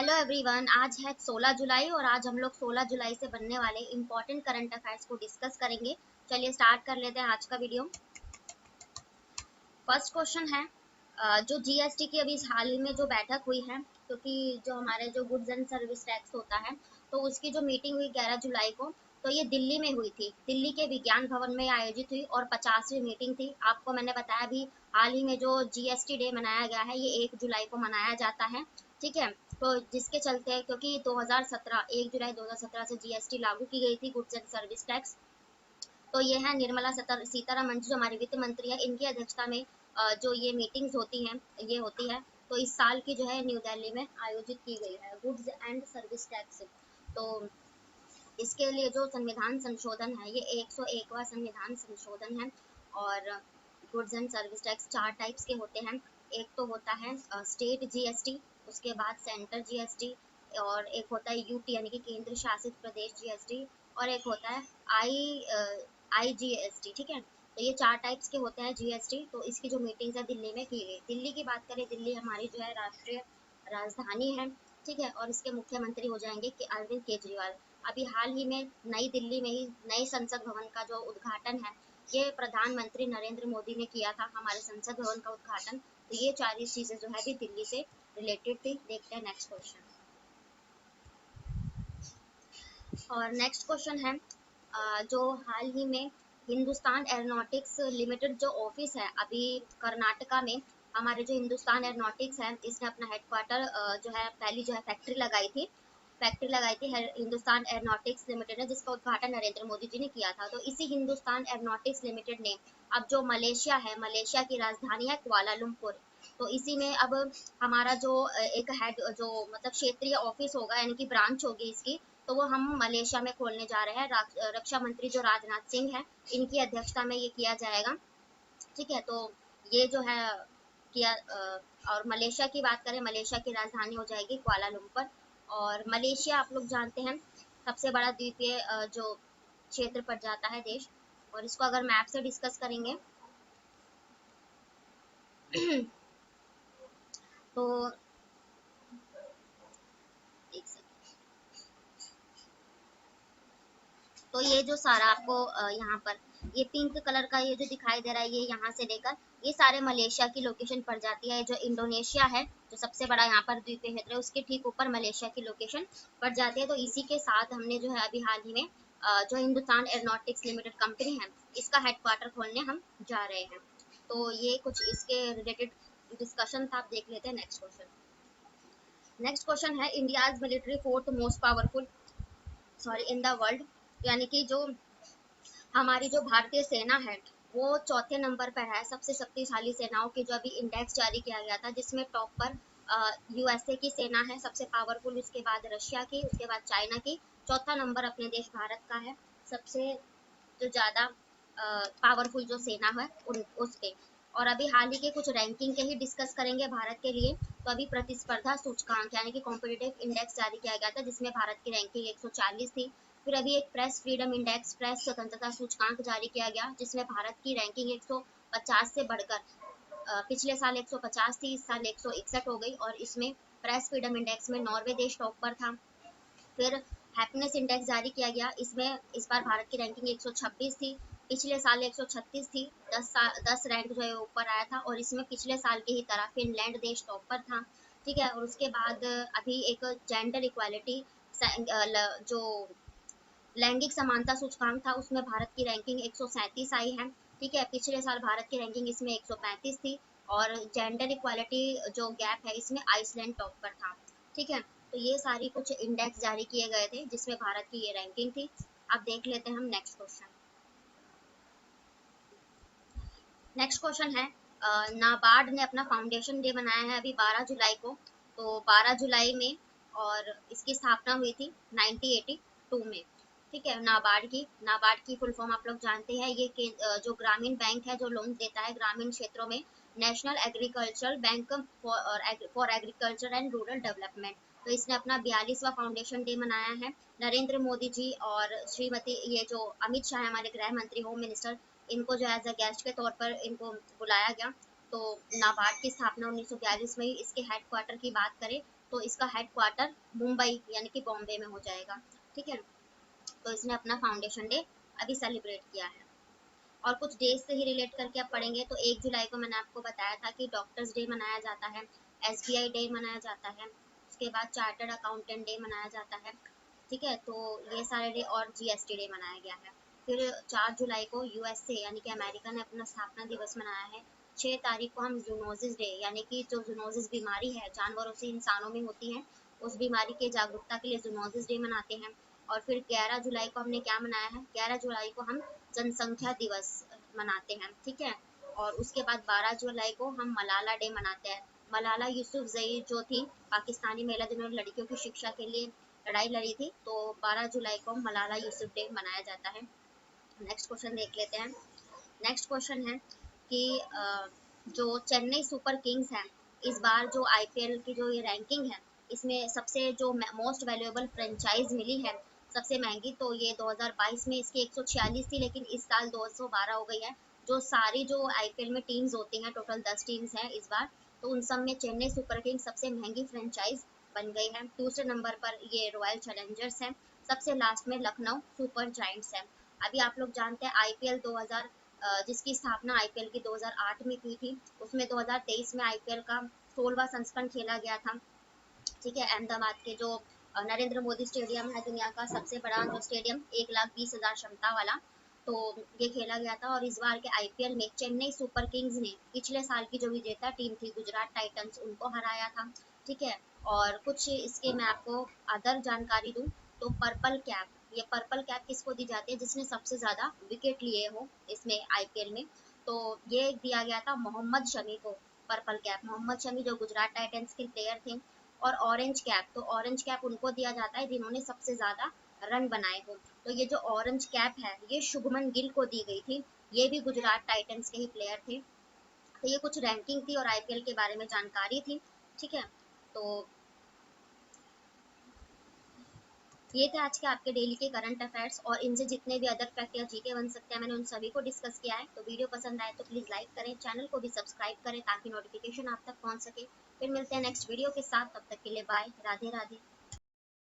Hello everyone, आज है 16 जुलाई और आज हम लोग 16 जुलाई से बनने वाले इम्पोर्टेंट करंट अफेयर्स को डिस्कस करेंगे। चलिए स्टार्ट कर लेते हैं आज का वीडियो। फर्स्ट क्वेश्चन है, जो जीएसटी की अभी हाल ही में जो बैठक हुई है, क्योंकि जो हमारे जो गुड्स एंड सर्विस टैक्स होता है तो उसकी जो मीटिंग हुई 11 जुलाई को, तो ये दिल्ली में हुई थी। दिल्ली के विज्ञान भवन में आयोजित हुई और 50वीं मीटिंग थी। आपको मैंने बताया भी, हाल ही में जो जीएसटी डे मनाया गया है ये 1 जुलाई को मनाया जाता है। ठीक है, तो जिसके चलते, क्योंकि 2017 1 जुलाई 2017 से जीएसटी लागू की गई थी, गुड्स एंड सर्विस टैक्स। तो ये है निर्मला सीतारमण जी, जो हमारी वित्त मंत्री है, इनकी अध्यक्षता में जो ये मीटिंग्स होती हैं ये होती है। तो इस साल की जो है न्यू दिल्ली में आयोजित की गई है गुड्स एंड सर्विस टैक्स। तो इसके लिए जो संविधान संशोधन है ये 101वां संविधान संशोधन है। और goods and service tax 4 types के होते हैं। एक तो होता है स्टेट जीएसटी, उसके बाद सेंटर जीएसटी, और एक होता है यूटी यानी कि केंद्र शासित प्रदेश जीएसटी, और एक होता है आईजीएसटी। ठीक है, तो ये 4 टाइप्स के होते हैं जीएसटी। तो इसकी जो मीटिंग है दिल्ली में की गई। दिल्ली की बात करें, दिल्ली हमारी जो है राष्ट्रीय राजधानी है। ठीक है, और इसके मुख्यमंत्री हो जाएंगे अरविंद केजरीवाल। अभी हाल ही में नई दिल्ली में ही नए संसद भवन का जो उद्घाटन है ये प्रधानमंत्री नरेंद्र मोदी ने किया था, हमारे संसद भवन का उद्घाटन। तो ये 4 चीजें जो है भी दिल्ली से रिलेटेड थी। देखते हैं नेक्स्ट क्वेश्चन। और नेक्स्ट क्वेश्चन है, जो हाल ही में हिंदुस्तान एरोनॉटिक्स लिमिटेड जो ऑफिस है अभी कर्नाटका में, हमारे जो हिंदुस्तान एरोनॉटिक्स है इसने अपना हेडक्वार्टर जो है पहली जो है फैक्ट्री लगाई थी हिंदुस्तान एरोनॉटिक्स लिमिटेड है, जिसका उद्घाटन नरेंद्र मोदी जी ने किया था। तो इसी हिंदुस्तान एरोनॉटिक्स लिमिटेड ने अब जो मलेशिया है, मलेशिया की राजधानी है कुआलालंपुर, तो इसी में अब हमारा जो एक हेड जो मतलब क्षेत्रीय ऑफिस होगा यानी कि ब्रांच होगी इसकी, तो वो हम मलेशिया में खोलने जा रहे हैं। रक्षा मंत्री जो राजनाथ सिंह है इनकी अध्यक्षता में ये किया जाएगा। ठीक है, तो ये जो है किया। और मलेशिया की बात करें, मलेशिया की राजधानी हो जाएगी कुआलालंपुर। और मलेशिया आप लोग जानते हैं सबसे बड़ा द्वीपीय जो क्षेत्र पड़ जाता है देश। और इसको अगर मैप से डिस्कस करेंगे तो एक सेकंड। तो ये जो सारा आपको यहाँ पर ये पिंक कलर का ये जो दिखाई दे रहा है, ये यहाँ से लेकर ये सारे मलेशिया की लोकेशन पड़ जाती है। जो इंडोनेशिया है जो सबसे बड़ा यहाँ पर द्वीपीय क्षेत्र है, उसके ठीक ऊपर मलेशिया की लोकेशन पड़ जाती है। तो इसी के साथ हमने जो है अभी हाल ही में जो हिंदुस्तान एरोनॉटिक्स लिमिटेड कंपनी है इसका हेडक्वार्टर खोलने हम जा रहे हैं। तो ये कुछ इसके रिलेटेड डिस्कशन था। आप देख लेते हैं नेक्स्ट क्वेश्चन। नेक्स्ट क्वेश्चन है, India's military fourth most powerful in the world, यानी कि जो हमारी जो भारतीय सेना है वो चौथे नंबर पर है सबसे शक्तिशाली सेनाओं की जो अभी इंडेक्स जारी किया गया था, जिसमें टॉप पर यूएसए की सेना है सबसे पावरफुल, उसके बाद रशिया की, उसके बाद चाइना की, चौथा नंबर अपने देश भारत का है सबसे जो ज़्यादा पावरफुल जो सेना है उस पे। और अभी हाल ही के कुछ रैंकिंग के ही डिस्कस करेंगे भारत के लिए। तो अभी प्रतिस्पर्धा सूचकांक यानी कि कॉम्पिटिटिव इंडेक्स जारी किया गया था, जिसमें भारत की रैंकिंग 140 थी। फिर अभी एक प्रेस फ्रीडम इंडेक्स, प्रेस स्वतंत्रता सूचकांक जारी किया गया, जिसमें भारत की रैंकिंग 150 से बढ़कर पिछले साल 150 थी, इस साल 161 हो गई। और इसमें प्रेस फ्रीडम इंडेक्स में नॉर्वे देश टॉप पर था। फिर हैप्पीनेस इंडेक्स जारी किया गया, इसमें इस बार भारत की रैंकिंग 126 थी, पिछले साल 136 थी, 10 रैंक जो है ऊपर आया था। और इसमें पिछले साल की ही तरह फिनलैंड देश टॉप पर था। ठीक है, और उसके बाद अभी एक जेंडर इक्वालिटी जो लैंगिक समानता सूचकांक था उसमें भारत की रैंकिंग 137 आई है। ठीक है, पिछले साल भारत की रैंकिंग इसमें 135 थी। और जेंडर इक्वालिटी जो गैप है इसमें आइसलैंड टॉप पर था। ठीक है, तो ये सारी कुछ इंडेक्स जारी किए गए थे जिसमें भारत की ये रैंकिंग थी। अब देख लेते हैं हम नेक्स्ट क्वेश्चन। नेक्स्ट क्वेश्चन है, नाबार्ड ने अपना फाउंडेशन डे मनाया है अभी 12 जुलाई को। तो 12 जुलाई में, और इसकी स्थापना हुई थी 1982 में। ठीक है, नाबार्ड की फुल फॉर्म आप लोग जानते हैं। ये जो ग्रामीण बैंक है जो लोन देता है ग्रामीण क्षेत्रों में, national agricultural bank for agriculture and rural development. तो इसने अपना 42वां फाउंडेशन डे मनाया है। नरेंद्र मोदी जी और श्रीमती ये जो अमित शाह हमारे गृह मंत्री, होम मिनिस्टर, इनको जो एज अ गेस्ट के तौर पर इनको बुलाया गया। तो नाबार्ड की स्थापना 1942 में ही। इसके हेडक्वार्टर की बात करें तो इसका हेडक्वार्टर मुंबई यानी कि बॉम्बे में हो जाएगा। ठीक है, तो इसने अपना फाउंडेशन डे अभी सेलिब्रेट किया है। और कुछ डेज से ही रिलेट करके आप पढ़ेंगे तो 1 जुलाई को मैंने आपको बताया था कि डॉक्टर्स डे मनाया जाता है, SBI डे मनाया जाता है, उसके बाद चार्टर्ड अकाउंटेंट डे मनाया जाता है। ठीक है, तो ये सारे डे और GST डे मनाया गया है। फिर 4 जुलाई को USA यानी कि अमेरिका ने अपना स्थापना दिवस मनाया है। 6 तारीख को हम जूनोसिस डे यानी कि जो जूनोसिस बीमारी है जानवरों से इंसानों में होती है, उस बीमारी के जागरूकता के लिए जूनोसिस डे मनाते हैं। और फिर 11 जुलाई को हमने क्या मनाया है, 11 जुलाई को हम जनसंख्या दिवस मनाते हैं। ठीक है, और उसके बाद 12 जुलाई को हम मलाला डे मनाते हैं। मलाला यूसुफजई जो थी पाकिस्तानी महिला जिन्होंने लड़कियों की शिक्षा के लिए लड़ाई लड़ी थी, तो 12 जुलाई को मलाला यूसुफ डे मनाया जाता है। नेक्स्ट क्वेश्चन देख लेते हैं। नेक्स्ट क्वेश्चन है कि जो चेन्नई सुपर किंग्स है, इस बार जो IPL की जो ये रैंकिंग है, इसमें सबसे जो मोस्ट वैल्यूएबल फ्रेंचाइज मिली है, सबसे महंगी, तो ये 2022 में इसकी 146 थी, लेकिन इस साल 212 हो गई है। जो सारी जो IPL में टीम्स होती हैं, टोटल 10 टीम्स हैं इस बार, तो उन सब में चेन्नई सुपर किंग्स सबसे महंगी फ्रेंचाइज बन गई है। दूसरे नंबर पर ये रॉयल चैलेंजर्स है, सबसे लास्ट में लखनऊ सुपर जायंट्स है। अभी आप लोग जानते हैं IPL 2000 जिसकी स्थापना IPL की 2008 में की थी, उसमें 2023 में IPL का 16वां संस्करण खेला गया था। ठीक है, अहमदाबाद के जो नरेंद्र मोदी स्टेडियम है, दुनिया का सबसे बड़ा जो स्टेडियम, 1,20,000 क्षमता वाला, तो ये खेला गया था। और इस बार के IPL में चेन्नई सुपर किंग्स ने पिछले साल की जो विजेता टीम थी गुजरात टाइटंस, उनको हराया था। ठीक है, और कुछ इसके मैं आपको अदर जानकारी दूं तो पर्पल कैप, ये पर्पल कैप किसको दी जाती है, जिसने सबसे ज्यादा विकेट लिए हो इसमें IPL में, तो ये दिया गया था मोहम्मद शमी को। पर्पल कैप मोहम्मद शमी जो गुजरात टाइटंस के प्लेयर थे। और ऑरेंज कैप, तो ऑरेंज कैप उनको दिया जाता है जिन्होंने सबसे ज्यादा रन बनाए हो। तो ये जो ऑरेंज कैप है ये शुभमन गिल को दी गई थी, ये भी गुजरात टाइटंस के ही प्लेयर थे। तो ये कुछ रैंकिंग थी और IPL के बारे में जानकारी थी। ठीक है, तो ये थे आज के आपके डेली के करंट अफेयर्स, और इनसे जितने भी अदर फैक्ट या जीके बन सकते हैं मैंने उन सभी को डिस्कस किया है। तो वीडियो पसंद आए तो प्लीज लाइक करें, चैनल को भी सब्सक्राइब करें ताकि नोटिफिकेशन आप तक पहुंच सके। फिर मिलते हैं नेक्स्ट वीडियो के साथ, तब तक के लिए बाय, राधे राधे।